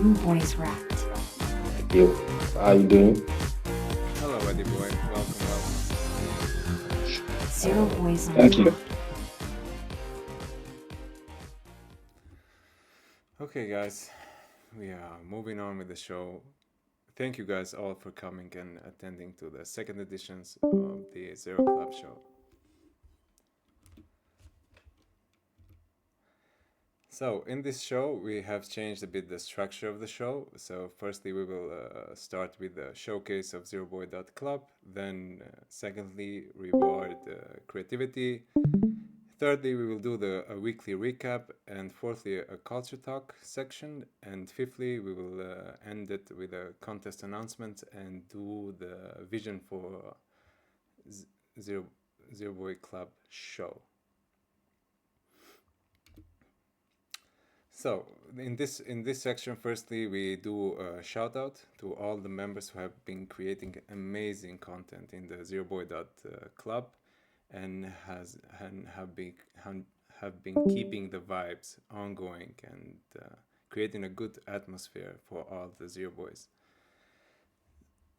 Zeroboi wrapped. You, how you doing? Hello, Eddie boy. Welcome. Zeroboi Thank you. unlocked. Okay, guys, we are moving on with the show. Thank you guys all for coming and attending to the second editions of the Zero Club show. So, in this show, we have changed a bit the structure of the show. So, firstly, we will start with the showcase of zeroboi.club. Then, secondly, reward creativity. Thirdly, we will do a weekly recap. And fourthly, a culture talk section. And fifthly, we will end it with a contest announcement and do the vision for Zero, Zero Boy Club show. So in this section, firstly, we do a shout out to all the members who have been creating amazing content in the zeroboi.club and have been keeping the vibes ongoing and creating a good atmosphere for all the Zero Boys.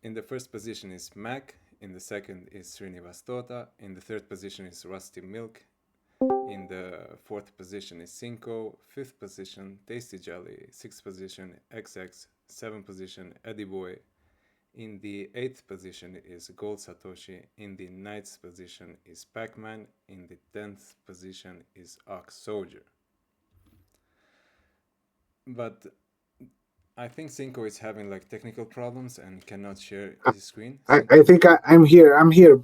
In the first position is Mac, in the second is Srinivas Tota, in the third position is Rusty Milk, in the fourth position is Cinco, fifth position Tasty Jelly, sixth position XX, seventh position Eddie Boy, in the eighth position is Gold Satoshi, in the ninth position is Pac-Man, in the 10th position is Ox Soldier. But I think Cinco is having like technical problems and cannot share his screen. I think I'm here. I'm here,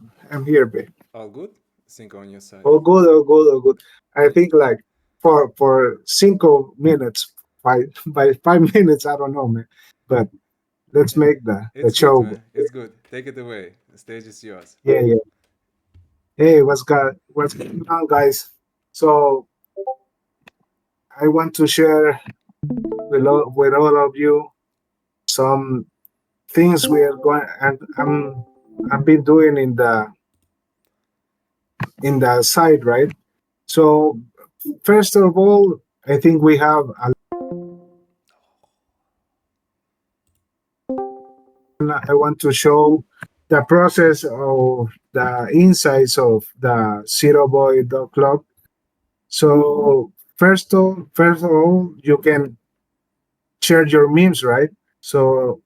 babe. All good? Cinco on your side. All good, all good, all good. I think like for 5 minutes, by 5 minutes, I don't know, man. But let's make the It's show. good, man. It's good. Take it away. The stage is yours. Yeah. Hey, what's going on, guys? So I want to share with all of you some things we are going and I've been doing in the site, right? So first of all, I think we have I want to show the process of the insights of the zeroboi.club. So first of all, you can share your memes, right? So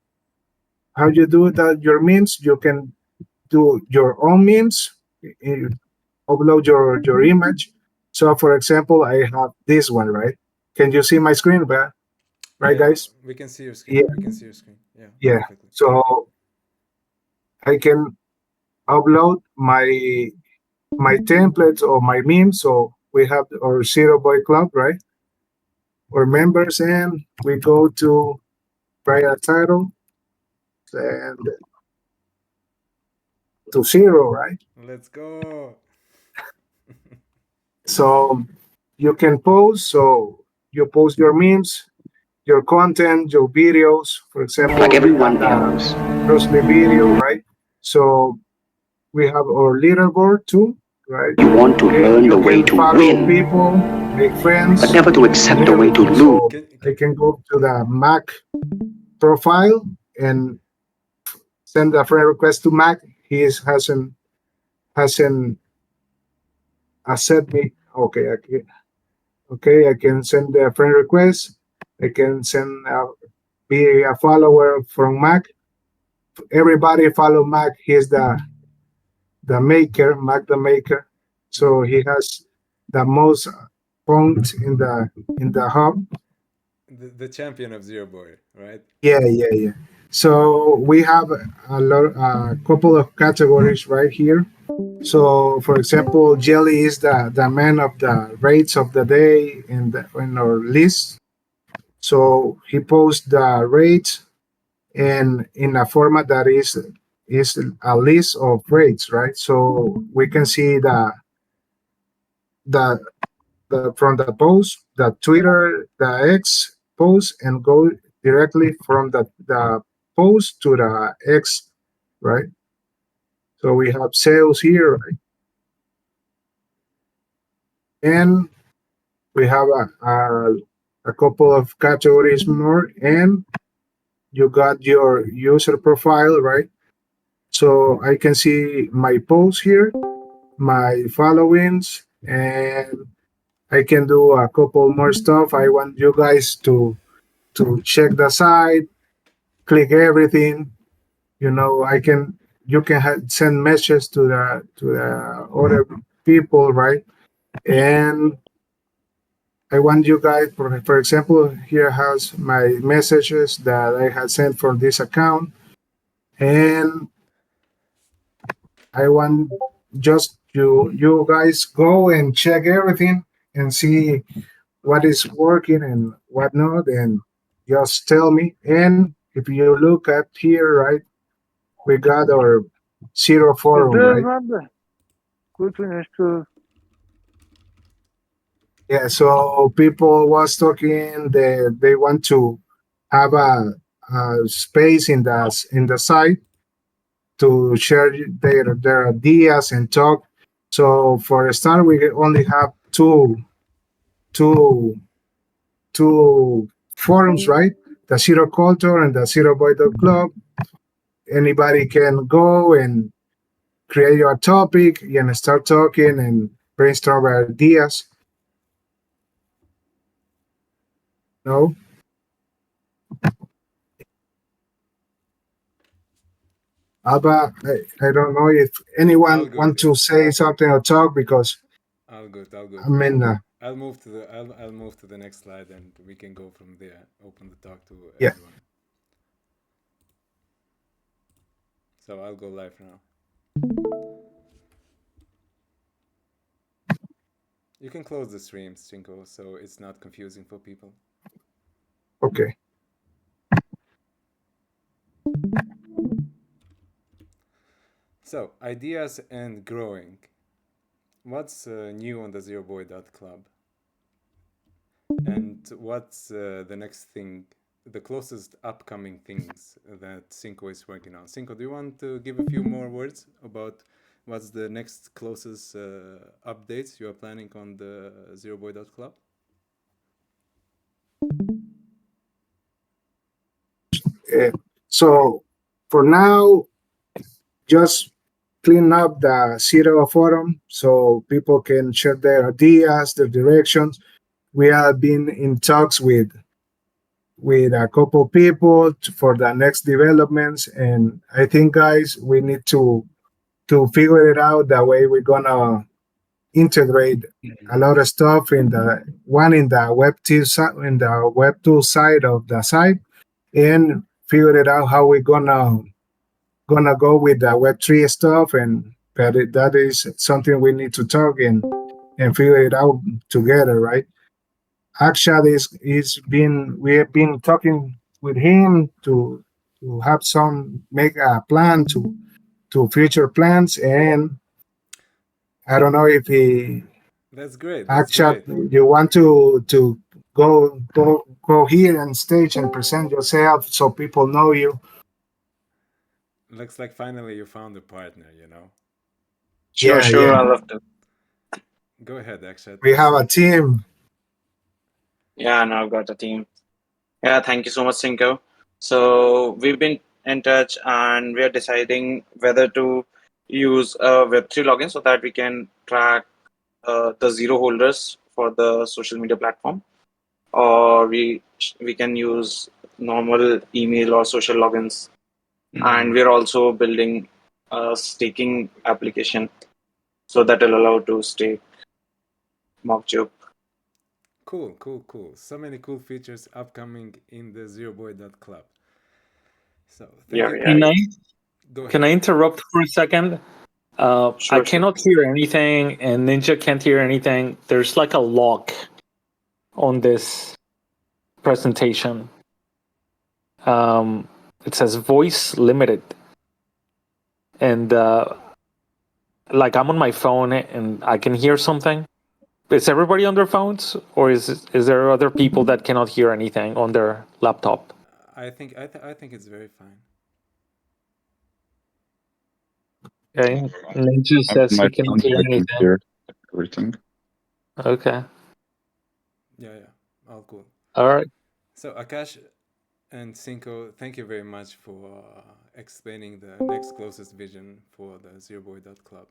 how you do that? Your memes, you can do your own memes, upload your image. So for example, I have this one, right? Can you see my screen, right, Yeah, guys? we can see your screen. Yeah. We can see your screen. Yeah, Yeah. perfectly. So I can upload my templates or my memes. So we have our Zero Boy Club, right? Or members, and we go to prior title and to zero, right? Let's go. So you can post. So you post your memes, your content, your videos. For example, like everyone else. Bruce Lee video, right? So we have our leaderboard too, right? You want to And learn you the way can to follow win, people, make friends, but never to accept and the way to everything. lose. So I can go to the Mac profile and send a friend request to Mac. He hasn't accept me. Okay, I can send a friend request. I can send be a follower from Mac. Everybody follow Mac. He's the maker, Mac the maker. So he has the most points in the hub. The champion of Zero Boy, right? Yeah. So we have a couple of categories right here. So, for example, Jelly is the man of the rates of the day in our list. So he posts the rates and in a format that is a list of rates, right? So we can see the from the post, the Twitter, the X post, and go directly from the post to the X, right? So we have sales here, right? And we have a couple of categories more, and you got your user profile, right? So I can see my posts here, my followings, and I can do a couple more stuff. I want you guys to check the site, click everything. I can you can send messages to the other people, right? And I want you guys, for example, here has my messages that I had sent for this account, and I want just you guys go and check everything and see what is working and what not, and just tell me. And if you look at here, right, we got our zero forum, right? Yeah, so people was talking they want to have a space in the site to share their ideas and talk. So for a start, we only have two two forums, right? The Zero Culture and the zeroboi.club. Anybody can go and create your topic and start talking and brainstorm ideas. No, Alba, I don't know if All anyone good. want to say something or talk because All good. All good. I mean, I'll move to the next slide and we can go from there. Open the talk to yeah, everyone. So I'll go live now. You can close the stream, Cinco, so it's not confusing for people. okay. So, ideas and growing. What's new on the zeroboi.club? And what's the next thing, the closest upcoming things that Cinco is working on? Cinco, do you want to give a few more words about what's the next closest updates you are planning on the zeroboi.club? Uh, so for now, just clean up the Zero forum so people can share their ideas, their directions. We have been in talks with a couple people for the next developments, and I think, guys, we need to figure it out the way we're gonna integrate a lot of stuff in the web tool side of the site, and figure it out how we're gonna go with the Web3 stuff, and that is something we need to talk and figure it out together, right? Akshat is been we have been talking with him to have some make a plan to future plans, and I don't know if he That's great. That's Akshat, great. you want to go here on stage and present yourself so people know you. Looks like finally you found a partner, you know? Sure, Yeah, sure. yeah, I love to. Go ahead, Akshat. we have a team. Yeah, now I've got a team. Yeah, thank you so much, Cinco. So we've been in touch and we are deciding whether to use a Web3 login so that we can track the zero holders for the social media platform, or we can use normal email or social logins. And we're also building a staking application so that will allow to stake mock Cool, cool, cool. So many cool features upcoming in the zeroboi.club. So thank Yeah, you. yeah, Can yeah. I Go can ahead. I interrupt for a second? I Sure, sure. cannot hear anything, and Ninja can't hear anything. There's like a lock on this presentation. It says voice limited, and like I'm on my phone and I can hear something. Is everybody on their phones, or is there other people that cannot hear anything on their laptop? I think it's very fine. Okay, Ninja I'm on says my he cannot phone, hear I can anything. hear everything. Okay. Yeah, yeah. All cool. All right. So Akash and Cinco, thank you very much for explaining the next closest vision for the zeroboi.club.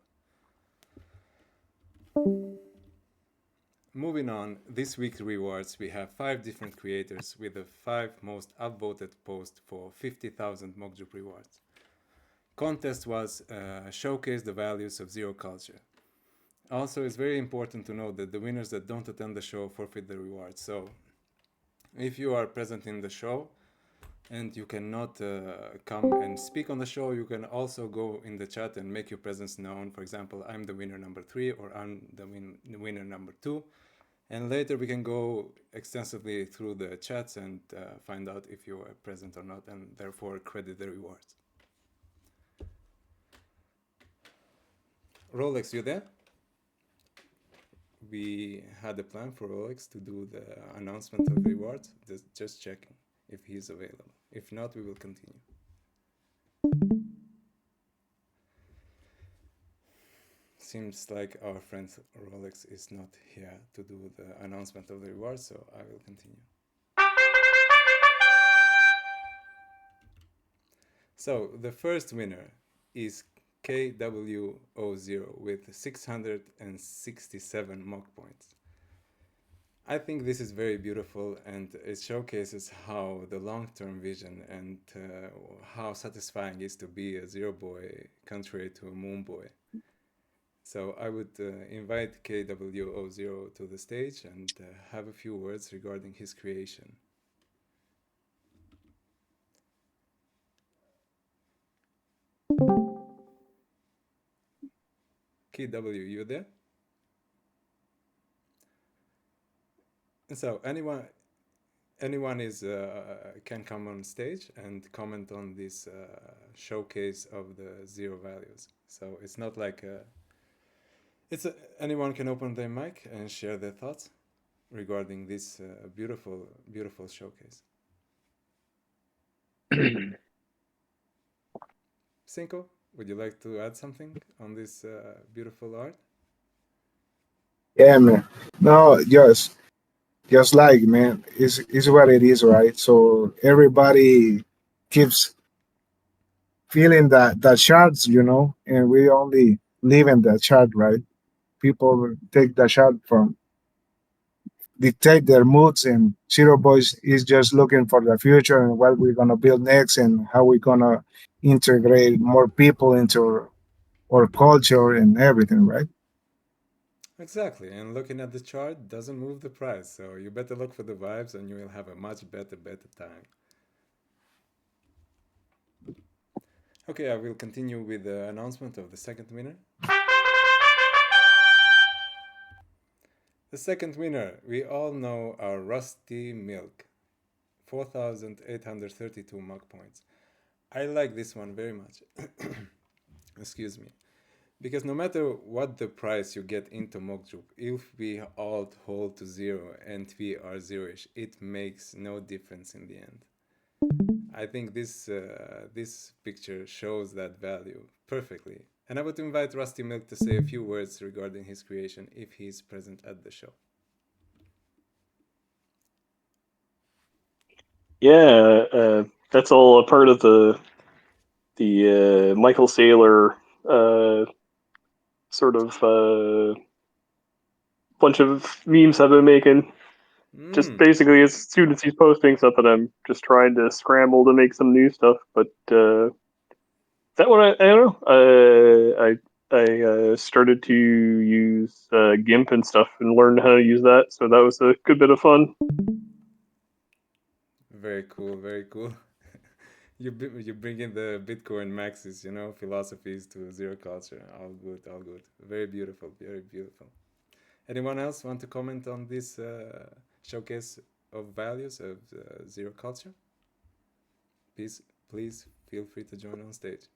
Moving on, this week's rewards, we have 5 different creators with the 5 most upvoted posts for 50,000 Mokjuk rewards. Contest was showcase the values of zero culture. Also, it's very important to note that the winners that don't attend the show forfeit the rewards. So, if you are present in the show and you cannot come and speak on the show, you can also go in the chat and make your presence known. For example, I'm the winner number 3 or I'm the winner number 2. And later we can go extensively through the chats and find out if you are present or not, and therefore credit the rewards. Rolex, you there? We had a plan for Rolex to do the announcement of rewards. Just checking if he's available. If not, we will continue. Seems like our friend Rolex is not here to do the announcement of the rewards, so I will continue. So the first winner is KWO0 with 667 mock points. I think this is very beautiful, and it showcases how the long-term vision and how satisfying it is to be a zero boy contrary to a moon boy. So I would invite KWO0 to the stage and have a few words regarding his creation. KW, you there? So anyone is can come on stage and comment on this showcase of the zero values. So it's not like anyone can open their mic and share their thoughts regarding this beautiful showcase. Cinco, would you like to add something on this beautiful art? Yeah, man. No, just like, man, is what it is, right? So everybody keeps feeling that shards, and we only live in that shard, right? People take the shard from dictate their moods, and Zero Boys is just looking for the future and what we're gonna build next and how we're gonna integrate more people into our culture and everything, right? Exactly, and looking at the chart doesn't move the price, so you better look for the vibes and you will have a much better time. Okay, I will continue with the announcement of the second winner. The second winner, we all know our Rusty Milk, 4,832 mock points. I like this one very much. Excuse me. Because no matter what the price you get into Mokjuk, if we all hold to 0 and we are zero-ish, it makes no difference in the end. I think this picture shows that value perfectly. And I would invite Rusty Milk to say a few words regarding his creation if he's present at the show. Yeah, that's all a part of the Michael Saylor sort of bunch of memes I've been making. Just basically, as soon as he's posting something, I'm just trying to scramble to make some new stuff. But that one, I don't know. I started to use GIMP and stuff and learned how to use that, so that was a good bit of fun. Very cool, very cool. You bring in the Bitcoin maxis, philosophies to zero culture. All good, all good. Very beautiful, very beautiful. Anyone else want to comment on this showcase of values of zero culture? Please feel free to join on stage.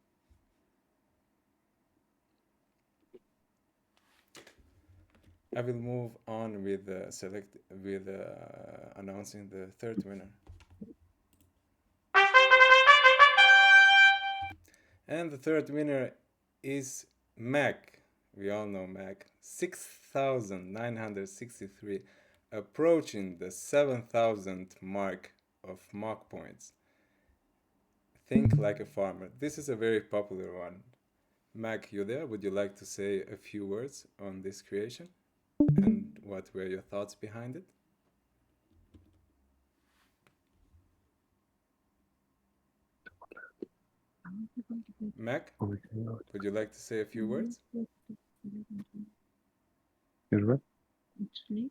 I will move on with announcing the third winner. And the third winner is Mac. We all know Mac. 6,963. approaching the 7,000 mark of mock points. Think like a farmer. This is a very popular one. Mac, you there? Would you like to say a few words on this creation? And what were your thoughts behind it? Mac, would you like to say a few words?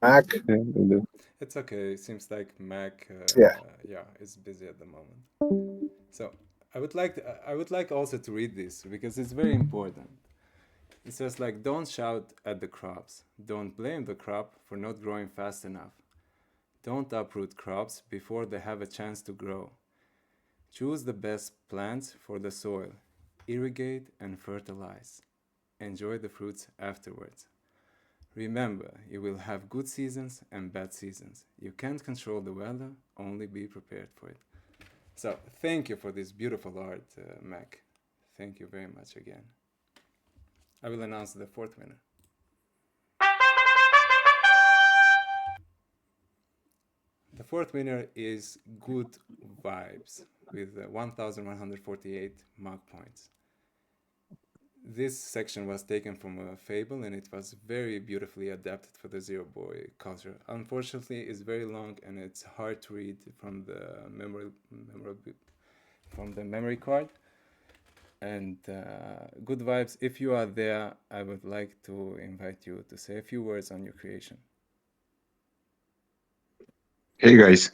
Mac. It's okay. Seems like Mac, Yeah. is busy at the moment. So I would like also to read this because it's very important. It says like, don't shout at the crops. Don't blame the crop for not growing fast enough. Don't uproot crops before they have a chance to grow. Choose the best plants for the soil. Irrigate and fertilize. Enjoy the fruits afterwards. Remember, you will have good seasons and bad seasons. You can't control the weather, only be prepared for it. So, thank you for this beautiful art, Mac. Thank you very much again. I will announce the fourth winner. The fourth winner is Good Vibes with 1,148 mark points. This section was taken from a fable and it was very beautifully adapted for the Zero Boy culture. Unfortunately, it's very long and it's hard to read from the memory card. And Good Vibes, if you are there, I would like to invite you to say a few words on your creation. Hey guys,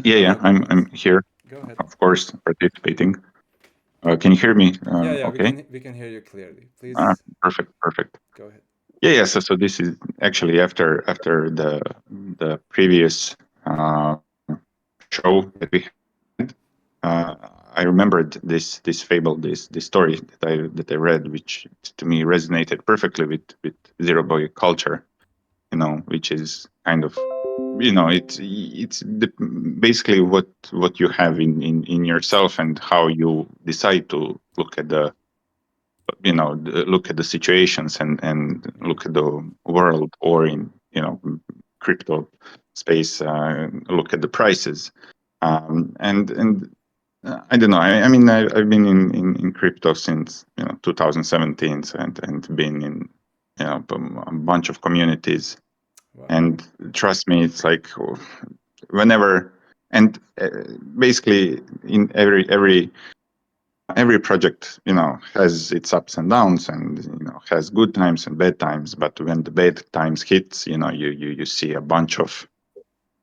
yeah, Hello, Good I'm Vibes. here, Go ahead. of course, participating. Can you hear me? Yeah, Okay. we can hear you clearly. Please Perfect. go ahead. Yeah. So this is actually after the previous show that we had. I remembered this fable, this story that I read, which to me resonated perfectly with Zero Boy culture. Which is kind of, it's basically what you have in yourself and how you decide to look at the situations and look at the world, or in crypto space, look at the prices, and I don't know. I mean, I've been in crypto since 2017, and been in a bunch of communities. Wow. And trust me, it's like whenever, and basically in every project, has its ups and downs, and has good times and bad times. But when the bad times hits, you see a bunch of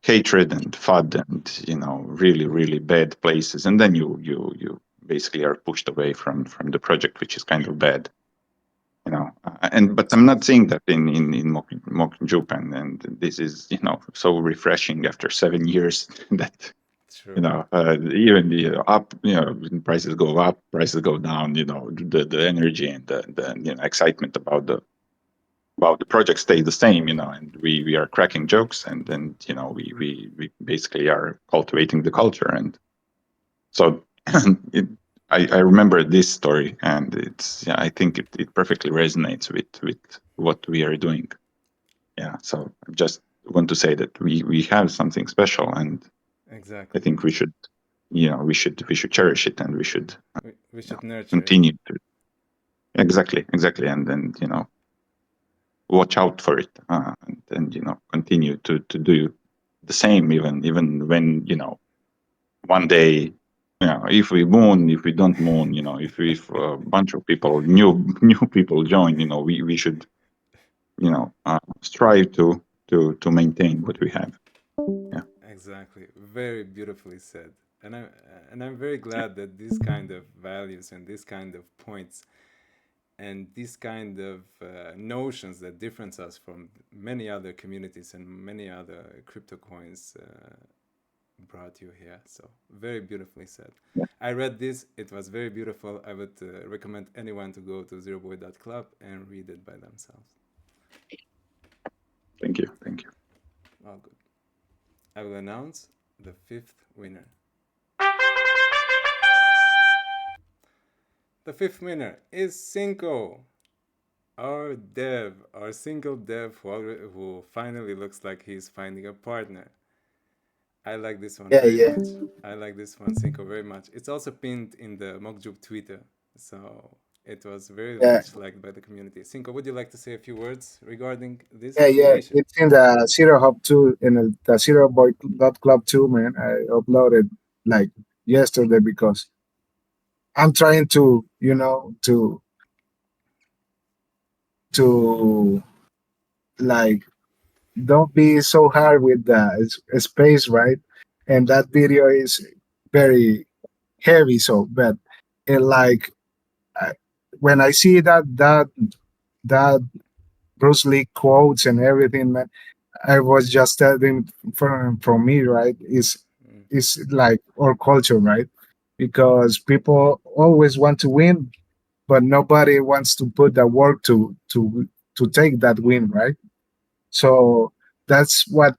hatred and FUD and really bad places, and then you basically are pushed away from the project, which is kind of bad. But I'm not saying that in mock Japan, and this is so refreshing after 7 years that True. even the up prices go up, prices go down, the energy and the excitement about the project stay the same, and we are cracking jokes, and then we basically are cultivating the culture. And so I remember this story, and I think it perfectly resonates with what we are doing. Yeah, so I just want to say that we have something special, and Exactly. I think we should cherish it, and we should We should nurture continue to exactly, and then watch out for it, and continue to do the same, even when one day, if we moon, if we don't moon, if a bunch of people, new people join, we should strive to maintain what we have. Yeah. Exactly. Very beautifully said. And I'm very glad that these kind of values and these kind of points and these kind of notions that difference us from many other communities and many other crypto coins brought you here. So very beautifully said. Yeah. I read this. It was very beautiful. I would recommend anyone to go to zeroboi.club and read it by themselves. Thank you. All good. I will announce the fifth winner. The fifth winner is Cinco. our dev, our single dev who finally looks like he's finding a partner. I like this one Yeah, very yeah, much. I like this one, Cinco, very much. It's also pinned in the Mokjub Twitter, so it was very yeah, much liked by the community. Cinco, would you like to say a few words regarding this yeah, yeah. creation? It's in the Zero Hub 2 in the zeroboi.club too, man. I uploaded like yesterday because I'm trying to, to like don't be so hard with the space, right? And that video is very heavy, so but it like I, when I see that Bruce Lee quotes and everything, man, I was just telling from me, right? Mm. Is like our culture, right? Because people always want to win, but nobody wants to put the work to take that win, right? So that's what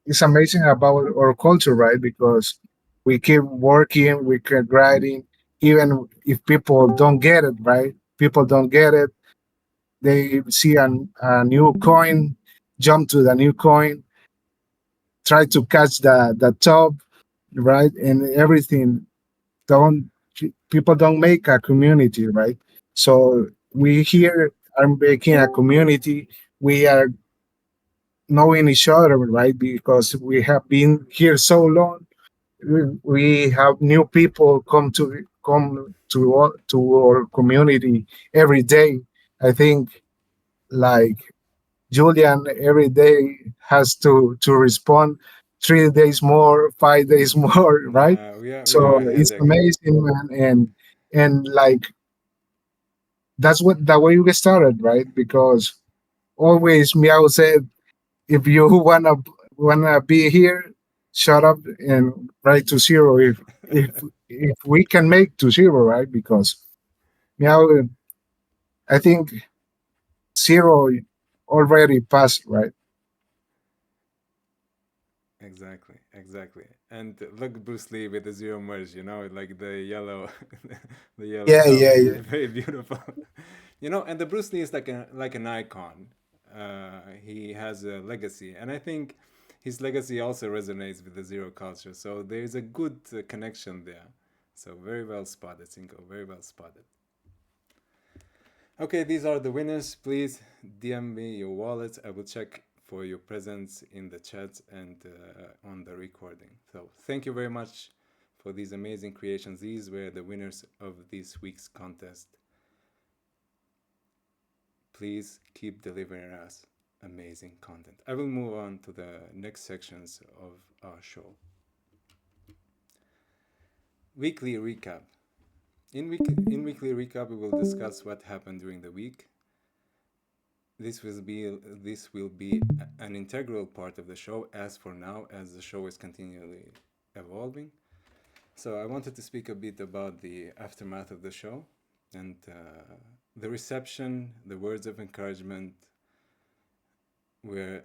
is amazing about our culture, right? Because we keep working, we keep grinding, even if people don't get it, right? People don't get it. They see a new coin, jump to the new coin, try to catch the top, right? And everything. Don't People don't make a community, right? So we here are making a community. We are knowing each other, right? Because we have been here so long. We have new people come to our community every day. I think like Julian every day has to respond 3 days more, 5 days more, right? Yeah, we are So a it's headache. amazing, man, and like that's what the way we get started, right? Because always Meow said, if you wanna be here, shut up and write to zero. If we can make to zero, right? Because Meow, I think zero already passed, right? Exactly, exactly. And look, Bruce Lee with the zero merge, like the yellow, the yellow Yeah, helmet, yeah, yeah. very beautiful. And the Bruce Lee is like an icon. He has a legacy, and I think his legacy also resonates with the zero culture. So there is a good connection there. So very well spotted, Cinco. Very well spotted. Okay, these are the winners. Please DM me your wallets. I will check for your presence in the chat and on the recording. So thank you very much for these amazing creations. These were the winners of this week's contest. Please keep delivering us amazing content. I will move on to the next sections of our show. Weekly recap. In weekly recap, we will discuss what happened during the week. This will be an integral part of the show as for now, as the show is continually evolving. So I wanted to speak a bit about the aftermath of the show and the reception, the words of encouragement were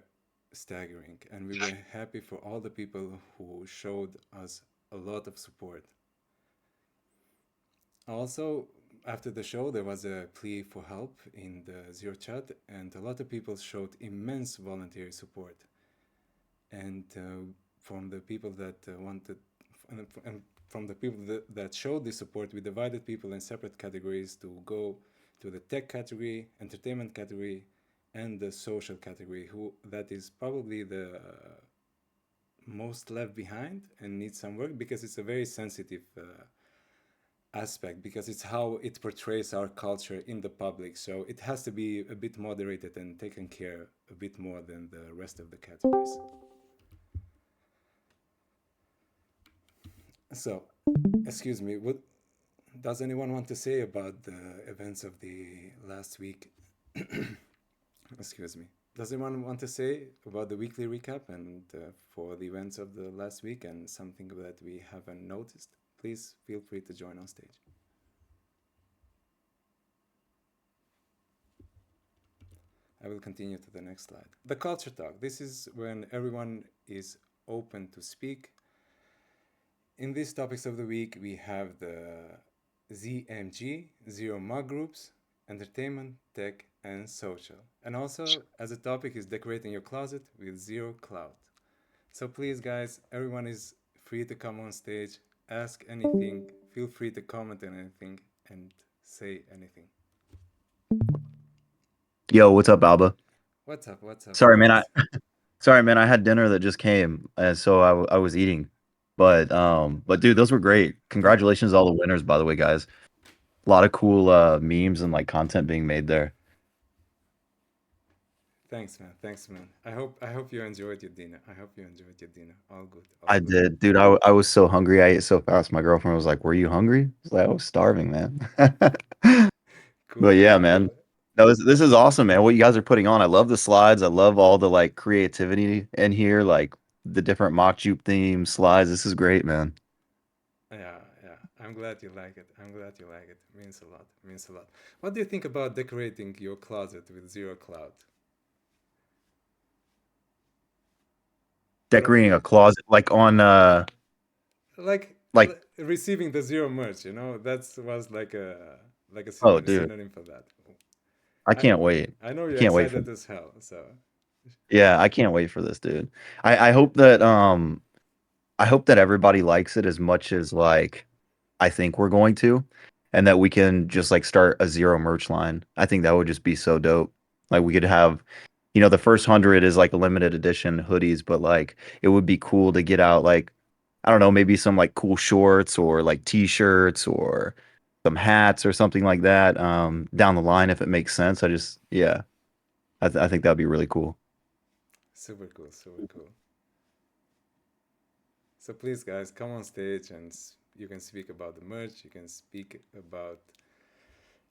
staggering, and we were happy for all the people who showed us a lot of support. Also, after the show, there was a plea for help in the Zero chat, and a lot of people showed immense voluntary support. And from the people that wanted, and from the people that showed this support, we divided people in separate categories to go to the tech category, entertainment category, and the social category. Who that is probably the most left behind and needs some work because it's a very sensitive aspect, because it's how it portrays our culture in the public, so it has to be a bit moderated and taken care a bit more than the rest of the categories. So excuse me, what does anyone want to say about the events of the last week? Excuse me, does anyone want to say about the weekly recap and for the events of the last week and something that we haven't noticed? Please feel free to join on stage. I will continue to the next slide. The culture talk. This is when everyone is open to speak. In these topics of the week, we have the ZMG, Zero Mug Groups, entertainment, tech, and social. And also, as a topic, is decorating your closet with zero cloud. So please, guys, everyone is free to come on stage, ask anything, feel free to comment on anything, and say anything. Yo, what's up, Alba? What's up? What's up, Sorry, man. Rolix? Sorry, man. I had dinner that just came, and so I was eating. But dude, those were great. Congratulations to all the winners, by the way, guys. A lot of cool memes and like content being made there. Thanks, man. Thanks, man. I hope you enjoyed your dinner. I hope you enjoyed your dinner. All good. All I good. did, dude. I was so hungry. I ate so fast. My girlfriend was like, "Were you hungry?" I was like, "I was starving, man." Cool, But yeah, man. man. Cool. No, this is awesome, man. What you guys are putting on. I love the slides. I love all the like creativity in here, like the different mock jupe themes, slides. This is great, man. Yeah, yeah. I'm glad you like it. I'm glad you like it. Means a lot. Means a lot. What do you think about decorating your closet with zero cloud? What Decorating a closet like on like like receiving the zero merch? You know, that was like a oh dude, synonym for that. I I can't wait. I know I you're can't wait for excited as hell. So yeah, I can't wait for this, dude. I hope that everybody likes it as much as like I think we're going to, and that we can just like start a zero merch line. I think that would just be so dope. Like we could have, the first 100 is like a limited edition hoodies, but like it would be cool to get out like I don't know, maybe some like cool shorts or like t-shirts or some hats or something like that down the line if it makes sense. Yeah, I think that'd be really cool. super cool. Super cool. So please, guys, come on stage and you can speak about the merch. You can speak about.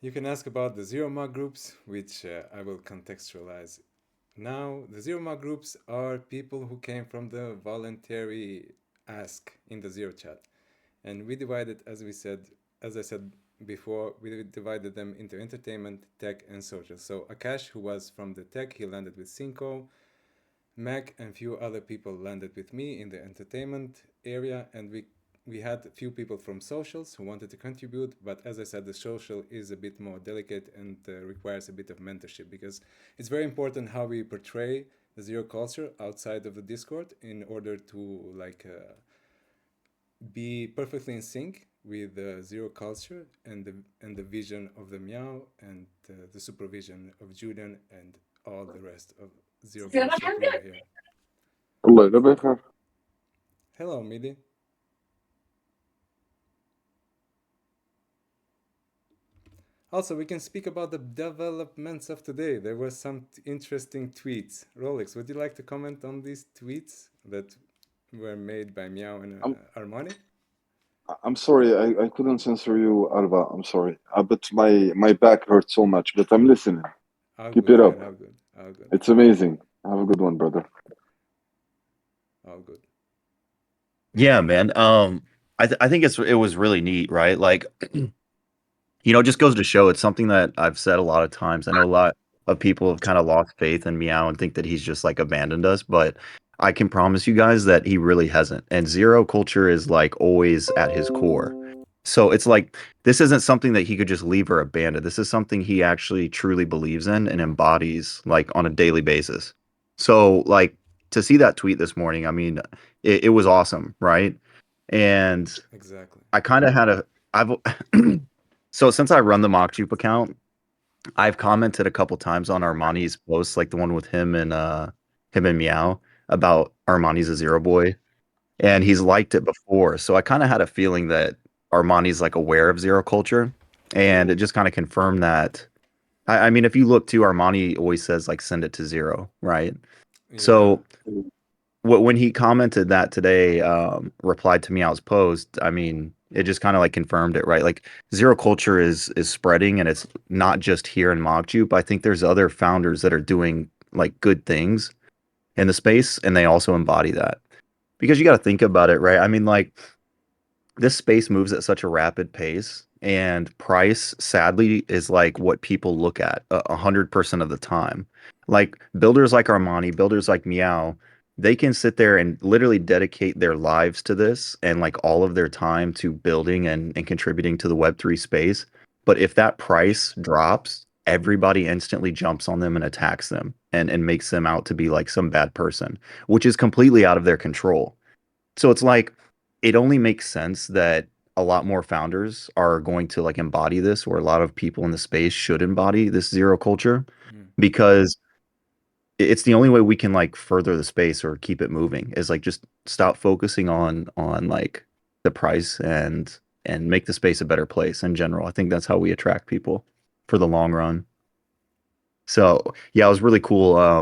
You can ask about the zero mark groups, which I will contextualize. Now, the zero mark groups are people who came from the voluntary ask in the zero chat, and we divided, as I said before, we divided them into entertainment, tech, and social. So Akash, who was from the tech, he landed with Cinco. Mac and few other people landed with me in the entertainment area, and we had a few people from socials who wanted to contribute, but as I said, the social is a bit more delicate and requires a bit of mentorship because it's very important how we portray the zero culture outside of the Discord in order to be perfectly in sync with the zero culture and the vision of the meow and the supervision of Julian and all the rest of zero boys that we are here. الله لا بخير. Hello, Midi. Also, we can speak about the developments of today. There were some interesting tweets. Rolex, would you like to comment on these tweets that were made by Meow and I'm Armani? I'm sorry, I couldn't censor you, Alba. I'm sorry. But my back hurts so much. But I'm listening. All Keep good, it man. up. All good. All good. It's amazing. Have a good one, brother. All good. Yeah, man. I think it was really neat, right? Like, it just goes to show it's something that I've said a lot of times. I know a lot of people have kind of lost faith in Meow and think that he's just like abandoned us, but I can promise you guys that he really hasn't. And zero culture is like always at his core. So it's like this isn't something that he could just leave or abandon. This is something he actually truly believes in and embodies like on a daily basis. So like to see that tweet this morning, I mean, it was awesome, right? And Exactly. I kind of had a I've so since I run the MockTube account, I've commented a couple times on Armani's posts, like the one with him and Meow about Armani's a zero boy, and he's liked it before. So I kind of had a feeling that Armani's like aware of zero culture, and it just kind of confirmed that. I mean, if you look too, Armani always says like send it to zero, right? Yeah. So when he commented that today, replied to Meow's post, I mean, it just kind of like confirmed it, right? Like zero culture is spreading, and it's not just here in MogTube. I think there's other founders that are doing like good things in the space, and they also embody that. Because you got to think about it, right? I mean, like this space moves at such a rapid pace, and price sadly is like what people look at 100% of the time. Like builders like Armani, builders like Meow, they can sit there and literally dedicate their lives to this and like all of their time to building and contributing to the Web3 space. But if that price drops, everybody instantly jumps on them and attacks them and makes them out to be like some bad person, which is completely out of their control. So it's like it only makes sense that a lot more founders are going to like embody this, or a lot of people in the space should embody this zero culture, Mm. because it's the only way we can like further the space or keep it moving, is like just stop focusing on like the price and make the space a better place in general. I think that's how we attract people for the long run. So yeah, it was really cool. I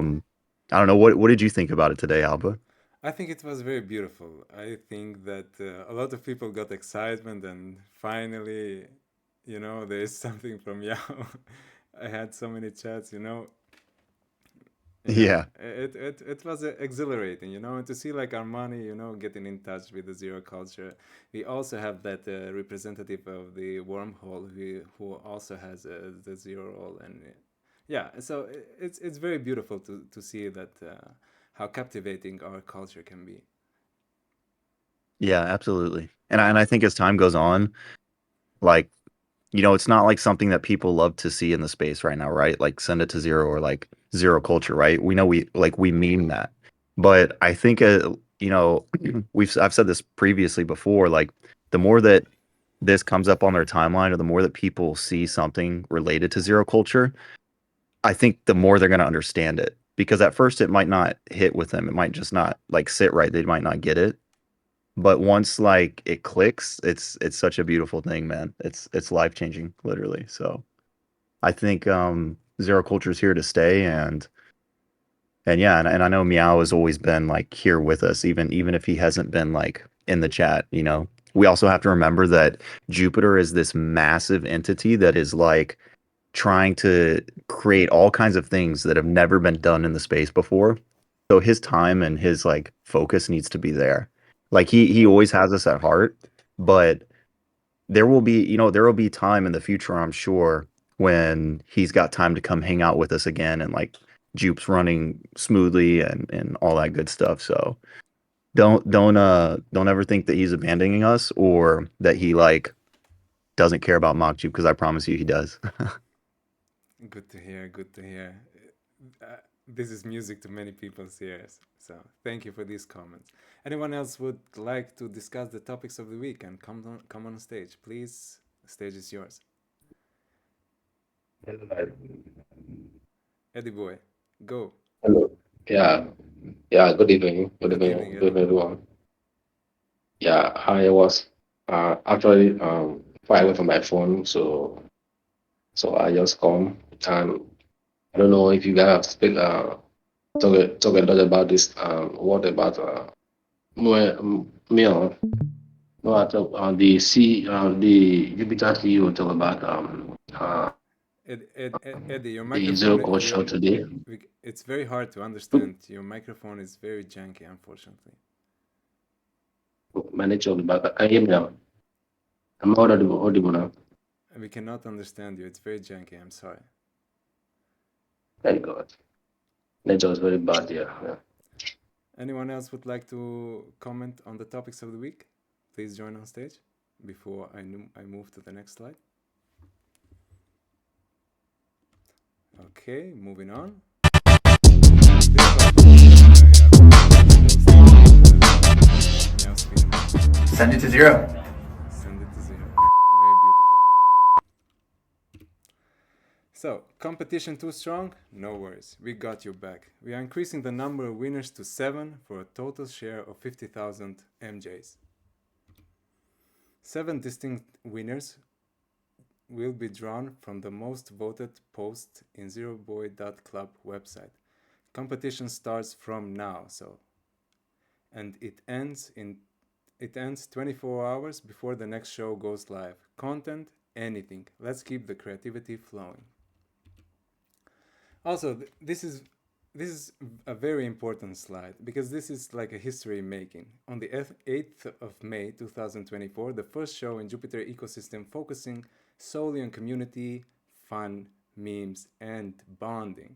don't know, what did you think about it today, Alba? I think it was very beautiful. I think that a lot of people got excitement, and finally, there is something from Yao. I had so many chats. Yeah, Yeah. it was exhilarating, and to see like Armani, getting in touch with the zero culture. We also have that representative of the wormhole who also has the zero role, and yeah, so it's very beautiful to see that how captivating our culture can be. Yeah, absolutely. And I think as time goes on, like, it's not like something that people love to see in the space right now, right? Like send it to zero, or like zero culture, right? We know we mean that. But I think I've said this previously before, like the more that this comes up on their timeline, or the more that people see something related to zero culture, I think the more they're going to understand it. Because at first it might not hit with them. It might just not like sit right. They might not get it. But once like it clicks, it's such a beautiful thing, man. It's life changing, literally. So I think zero culture is here to stay, and yeah, and I know Meow has always been like here with us, even if he hasn't been like in the chat. We also have to remember that Jupiter is this massive entity that is like trying to create all kinds of things that have never been done in the space before. So his time and his like focus needs to be there. Like he always has us at heart, but there will be time in the future, I'm sure, when he's got time to come hang out with us again, and like Jupe's running smoothly and all that good stuff. So don't ever think that he's abandoning us, or that he like doesn't care about mock Jupe, because I promise you he does. Good to hear. Good to hear. This is music to many people's ears. So thank you for these comments. Anyone else would like to discuss the topics of the week and come on stage, please? The stage is yours. Eddie boy, go. Hello. Yeah, yeah. Good evening. Good Good evening. evening, Good Eddie. evening, everyone. Yeah, I was actually far away from my phone, so I just come, and I don't know if you guys have talk a lot about this. What about me on no, I talk the Jupiter CEO talk about Eddie, your the zero microphone, culture today. it's very hard to understand. Your microphone is very janky, unfortunately. Manage of the back. I hear me now. I'm audible now. We cannot understand you. It's very janky. I'm sorry. Thank God. Nature was very bad here. Yeah. Anyone else would like to comment on the topics of the week? Please join on stage before I move to the next slide. Okay, moving on. Send it to zero. Send it to zero. Very beautiful. So, competition too strong? No worries, we got your back. We are increasing the number of winners to 7 for a total share of 50,000 MJs. 7 distinct winners will be drawn from the most voted posts in zeroboi.club website. Competition starts from now, and it ends 24 hours before the next show goes live. Content, anything. Let's keep the creativity flowing. Also, this is a very important slide, because this is like a history making. On the 8th of May 2024, the first show in Jupiter ecosystem focusing solely on community, fun, memes, and bonding.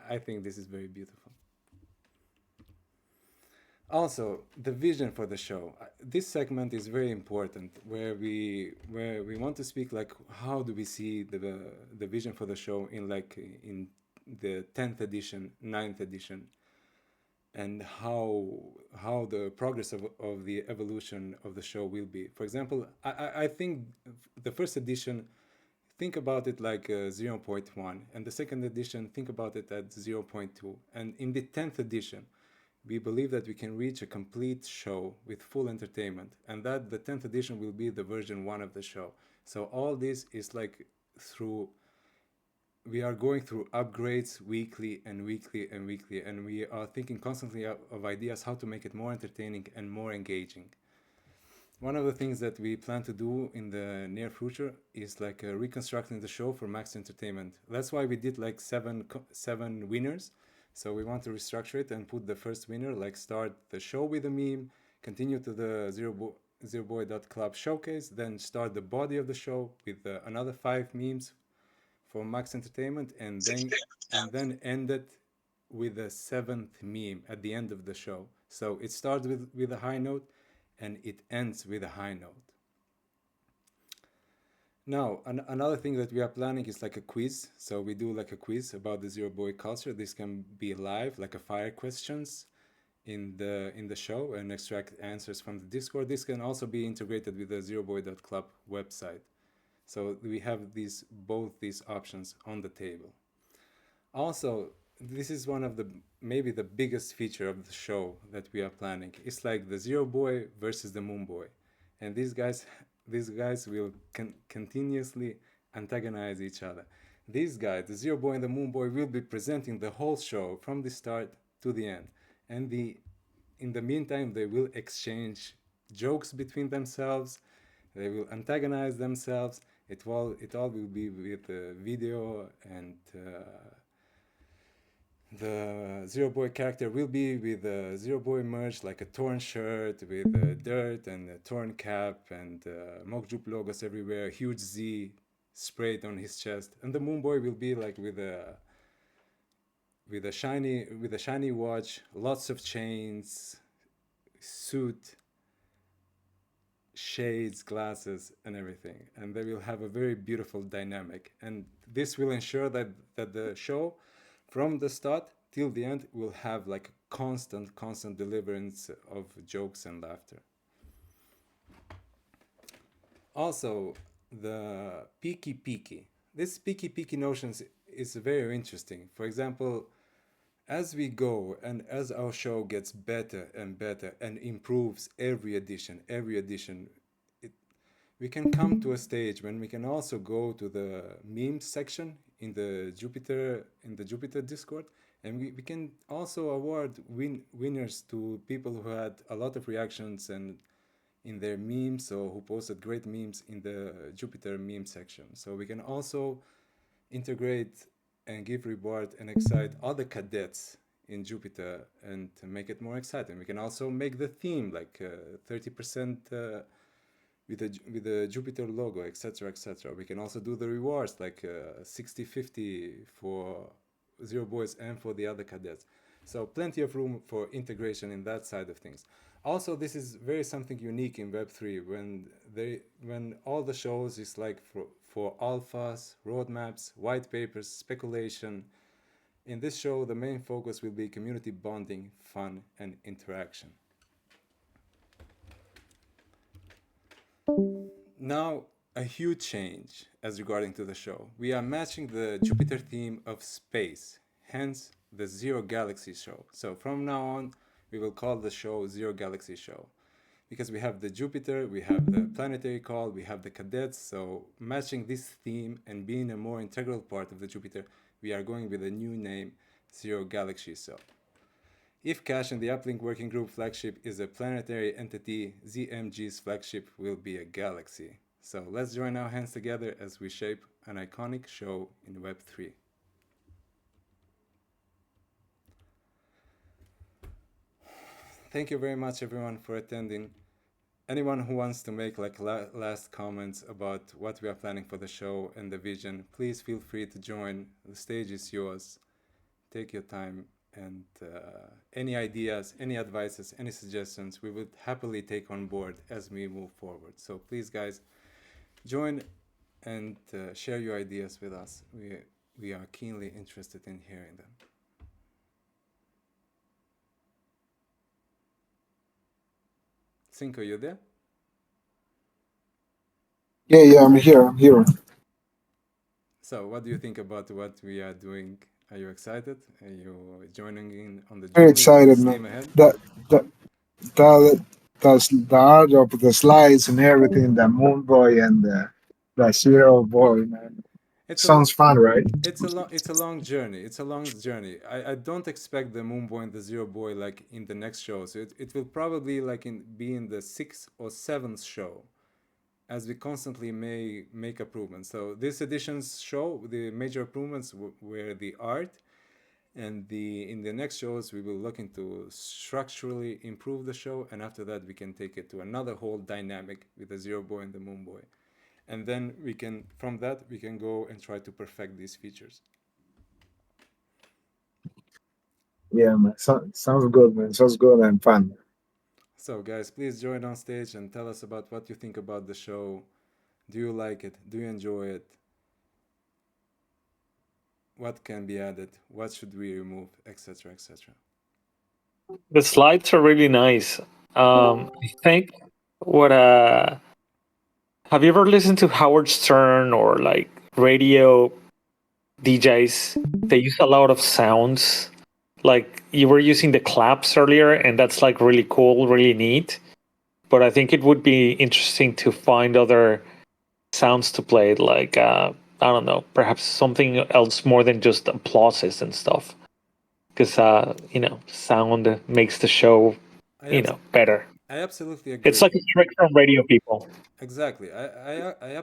I think this is very beautiful. Also, the vision for the show. This segment is very important, where we want to speak like how do we see the vision for the show in the 10th edition, 9th edition, and how the progress of the evolution of the show will be. For example, I think the first edition, think about it like 0.1, and the second edition, think about it at 0.2, and in the 10th edition we believe that we can reach a complete show with full entertainment, and that the 10th edition will be the version 1 of the show. So all this is like we are going through upgrades weekly and weekly and weekly, and we are thinking constantly of ideas how to make it more entertaining and more engaging. One of the things that we plan to do in the near future is like reconstructing the show for max entertainment. That's why we did like seven winners. So we want to restructure it and put the first winner, like start the show with a meme, continue to the zeroboi.club showcase, then start the body of the show with another 5 memes for max entertainment, and then end it with a 7th meme at the end of the show. So it starts with a high note and it ends with a high note. Now, another thing that we are planning is like a quiz. So we do like a quiz about the Zero Boy culture. This can be live, like a fire questions in the show, and extract answers from the Discord. This can also be integrated with the zeroboi.club website. So we have both these options on the table. Also, this is one of maybe the biggest feature of the show that we are planning. It's like the Zero Boy versus the Moon Boy, and these guys will continuously antagonize each other. These guys, the Zero Boy and the Moon Boy, will be presenting the whole show from the start to the end, and in the meantime they will exchange jokes between themselves. They will antagonize themselves. It all will be with video, and the Zero Boy character will be with a Zero Boy merch, like a torn shirt with dirt and a torn cap and Mokjup logos everywhere, huge Z sprayed on his chest. And the Moon Boy will be like with a shiny watch, lots of chains, suit, shades, glasses, and everything, and they will have a very beautiful dynamic, and this will ensure that the show from the start till the end will have like constant deliverance of jokes and laughter. Also, the peaky this peaky notions is very interesting. For example, as we go and as our show gets better and better and improves every edition, we can come to a stage when we can also go to the memes section in the Jupiter Discord, and we can also award winners to people who had a lot of reactions and in their memes, or who posted great memes in the Jupiter meme section. So we can also integrate and give reward and excite other cadets in Jupiter and to make it more exciting. We can also make the theme like 30% with the Jupiter logo, etc., etc. We can also do the rewards like 60-50 for Zero Boys and for the other cadets. So plenty of room for integration in that side of things. Also, this is very something unique in Web3 when all the shows is like for alphas, roadmaps, white papers, speculation. In this show, the main focus will be community bonding, fun, and interaction. Now, a huge change as regarding to the show. We are matching the Jupiter theme of space, hence the Zero Galaxy Show. So from now on, we will call the show Zero Galaxy Show, because we have the Jupiter, we have the planetary call, we have the cadets. So matching this theme and being a more integral part of the Jupiter, we are going with a new name, Zero Galaxy Show. If Cash and the Uplink Working Group flagship is a planetary entity, ZMG's flagship will be a galaxy. So let's join our hands together as we shape an iconic show in Web3. Thank you very much, everyone, for attending. Anyone who wants to make like last comments about what we are planning for the show and the vision, please feel free to join. The stage is yours. Take your time and any ideas, any advices, any suggestions, we would happily take on board as we move forward. So please, guys, join and share your ideas with us. We are keenly interested in hearing them. Cinco, you there? Yeah, I'm here. I'm here. So, what do you think about what we are doing? Are you excited? Are you joining in on the Very journey, full excited, man. steam ahead? The the the art of the slides and everything, the Moon Boy and the Zero Boy, man. It's a Sounds fun, right? it's a long journey. It's a long journey. I don't expect the Moon Boy and the Zero Boy like in the next show. So it will probably like be in the 6th or 7th show, as we constantly may make improvements. So this edition's show, the major improvements were the art, and in the next shows we will look into structurally improve the show, and after that we can take it to another whole dynamic with the Zero Boy and the Moon Boy, and then we can from that we can go and try to perfect these features. Yeah, man. Sounds good, man. Sounds good and fun. So guys, please join on stage and tell us about what you think about the show. Do you like it? Do you enjoy it? What can be added? What should we remove? Etc. Etc. The slides are really nice. I think what have you ever listened to Howard Stern or like radio DJs? They use a lot of sounds. Like you were using the claps earlier, and that's like really cool, really neat. But I think it would be interesting to find other sounds to play, like I don't know, perhaps something else more than just applauses and stuff. Because sound makes the show, I abs- better. I absolutely It's agree. like a trick from radio people. Exactly. I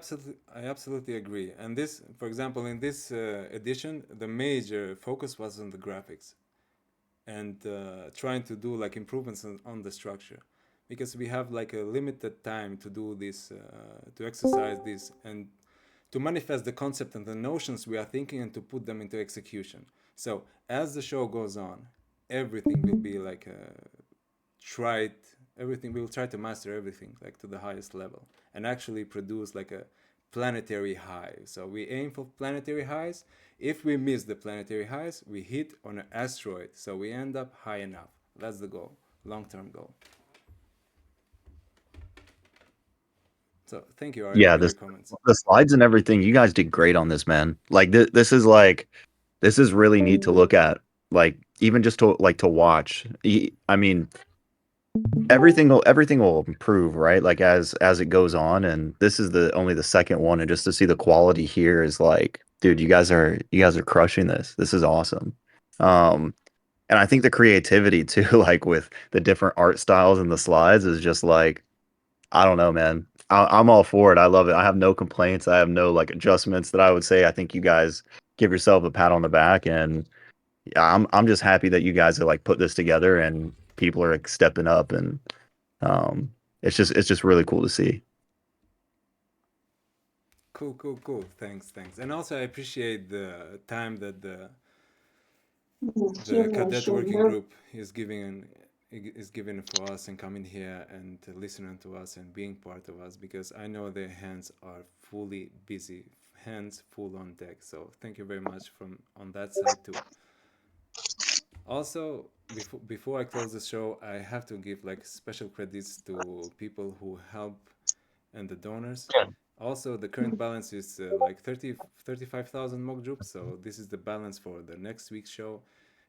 absolutely agree. And this, for example, in this edition, the major focus was on the graphics and trying to do like improvements on the structure, because we have like a limited time to do this, to exercise this, and to manifest the concept and the notions we are thinking and to put them into execution. So as the show goes on, everything will be like tried. Everything we will try to master everything like to the highest level and actually produce like a planetary high. So we aim for planetary highs. If we miss the planetary highs, we hit on an asteroid. So we end up high enough. That's the goal, long-term goal. So thank you, Ari, Yeah, for your comments. the slides and everything. You guys did great on this, man. Like this is really neat to look at. Like even just to watch. I mean, everything will improve, right? Like as it goes on, and this is the only the second one, and just to see the quality here is like, dude, you guys are crushing this. This is awesome. Um, and I think the creativity too, like with the different art styles and the slides, is just like, I don't know, man. I'm all for it. I love it. I have no complaints. I have no like adjustments that I would say. I think you guys give yourself a pat on the back, and yeah, I'm just happy that you guys have like put this together and people are like stepping up, and um, it's just really cool to see. Cool. Thanks. And also I appreciate the time that the cadet working group is giving for us and coming here and listening to us and being part of us, because I know their hands are fully busy, hands full on deck. So thank you very much from on that side too. Also, before I close the show, I have to give like special credits to people who help and the donors. Also, the current balance is like 35,000 mock groups, so this is the balance for the next week's show.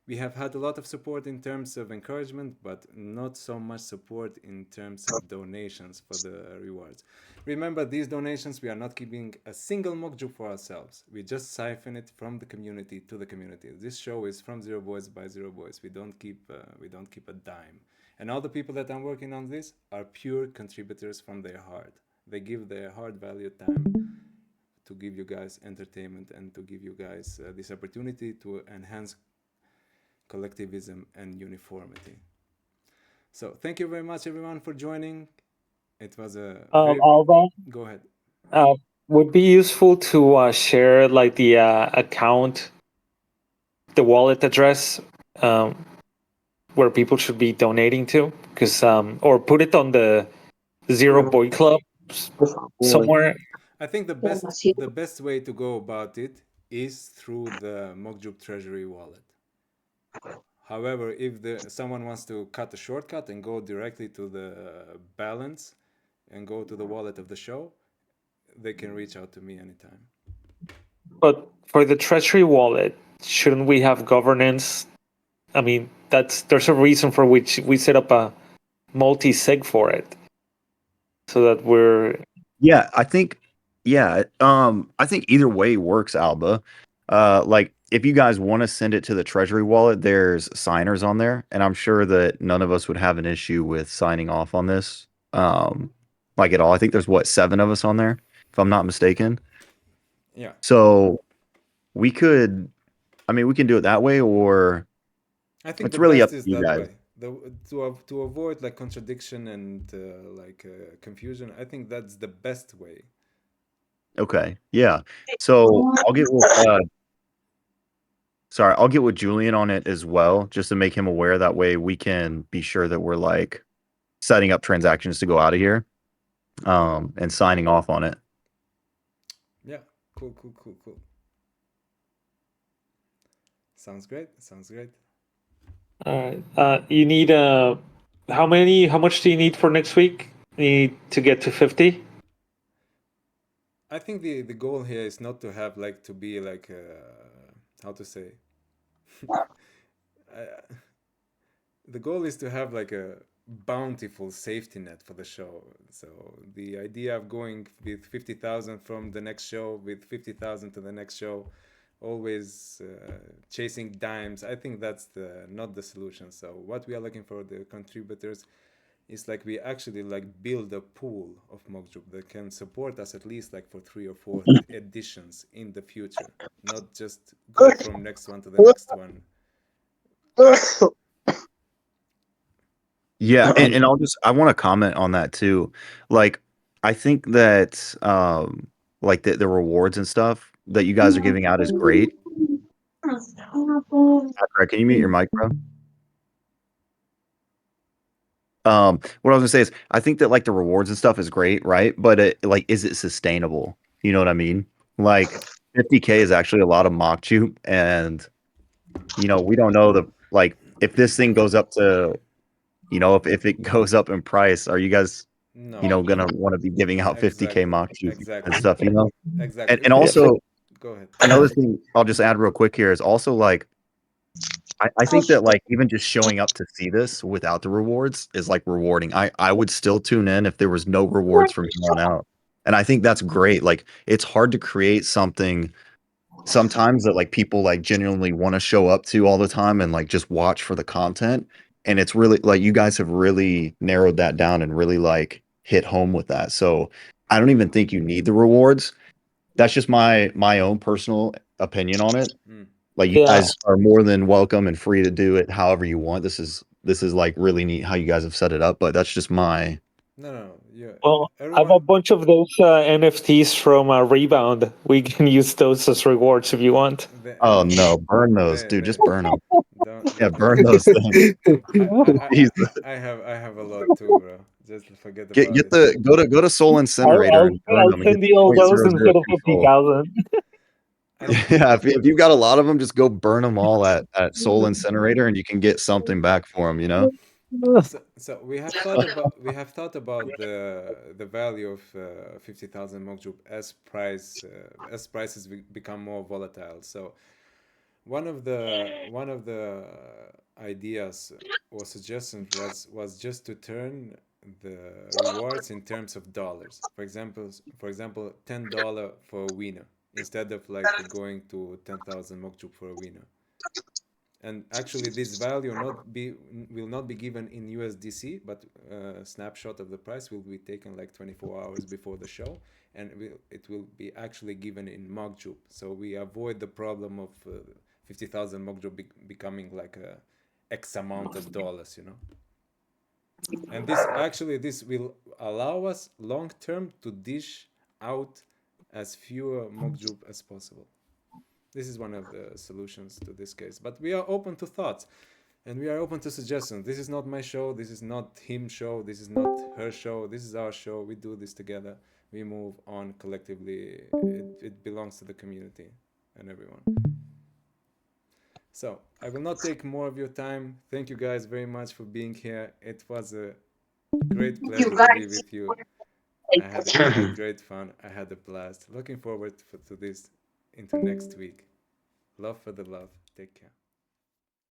We have had a lot of support in terms of encouragement, but not so much support in terms of donations for the rewards. Remember, these donations, we are not keeping a single mock group for ourselves. We just siphon it from the community to the community. This show is from Zero Boys by Zero Boys. We don't keep a dime. And all the people that are working on this are pure contributors from their heart. They give their hard valued time to give you guys entertainment and to give you guys this opportunity to enhance collectivism and uniformity. So thank you very much, everyone, for joining. It was a very Alva, go ahead. uh, would be useful to share like the account, the wallet address um, where people should be donating to? Because or put it on the Zer0 somewhere. I think the best way to go about it is through the Mockjub Treasury wallet. However, if someone wants to cut a shortcut and go directly to the balance and go to the wallet of the show, they can reach out to me anytime. But for the Treasury wallet, shouldn't we have governance? I mean, there's a reason for which we set up a multi-sig for it, so that we're Yeah, I think I think either way works, Alba. Like if you guys want to send it to the Treasury wallet, there's signers on there, and I'm sure that none of us would have an issue with signing off on this. Like at all. I think there's what, 7 of us on there, if I'm not mistaken. Yeah. So we could, I mean, we can do it that way, or I think it's the really up best to is you that guys. way. To avoid like contradiction and confusion, I think that's the best way. Okay, yeah. So I'll get with Julian on it as well, just to make him aware. That way we can be sure that we're like setting up transactions to go out of here, and signing off on it. Yeah, cool. Sounds great. all right. You need how much do you need for next week? You need to get to 50. I think the goal here is not to have like to be like how to say. The goal is to have like a bountiful safety net for the show. So the idea of going with 50,000 from the next show, with 50,000 to the next show, always chasing dimes, I think that's not the solution. So what we are looking for the contributors is like we actually like build a pool of Mockjub that can support us at least like for 3 or 4 editions in the future, not just go from next one to the next one. Yeah, and I want to comment on that too. Like, I think that like the rewards and stuff that you guys are giving out is great. Sakura, can you mute your mic, bro? What I was gonna say is, I think that like the rewards and stuff is great, right? But like, is it sustainable? You know what I mean? Like, 50K is actually a lot of mock tube, and we don't know like if this thing goes up to, if it goes up in price, are you guys, No. gonna want to be giving out 50K Exactly. mock tube and Exactly. stuff, Exactly. And also Go ahead. another thing I'll just add real quick here is also like I think that like even just showing up to see this without the rewards is like rewarding. I would still tune in if there was no rewards from here on out. And I think that's great. Like it's hard to create something sometimes that like people like genuinely want to show up to all the time and like just watch for the content. And it's really like you guys have really narrowed that down and really like hit home with that. So I don't even think you need the rewards. That's just my own personal opinion on it. Like you Yeah. guys are more than welcome and free to do it however you want. This is like really neat how you guys have set it up, but that's just my No. Yeah. Well, I have a Everyone. bunch of those NFTs from Rebound. We can use those as rewards if you want. Oh no, burn those, dude. Just burn them. Yeah, burn those things. Jesus. I have a lot too, bro. Just forget Get about get it. the go to Soul Incinerator and burn I'll them and get send the you all point those zero zero instead of two soul. 50,000. Yeah, if you've got a lot of them, just go burn them all at Soul Incinerator, and you can get something back for them. So we have thought about the value of 50,000 Mokjub as prices become more volatile. So one of the ideas or suggestions was just to turn the rewards in terms of dollars. For example, $10 for a winner instead of like going to 10,000 Mokjub for a winner. And actually this value will not be given in USDC, but a snapshot of the price will be taken like 24 hours before the show, and it will be actually given in Mockjub. So we avoid the problem of 50,000 Mockjub becoming like a X amount of dollars. And this will allow us long term to dish out as fewer Mockjub as possible. This is one of the solutions to this case. But we are open to thoughts and we are open to suggestions. This is not my show. This is not him's show. This is not her show. This is our show. We do this together. We move on collectively. It belongs to the community and everyone. So I will not take more of your time. Thank you guys very much for being here. It was a great pleasure to be with you. I had great fun. I had a blast. Looking forward to this into next week. Love for the love. Take care.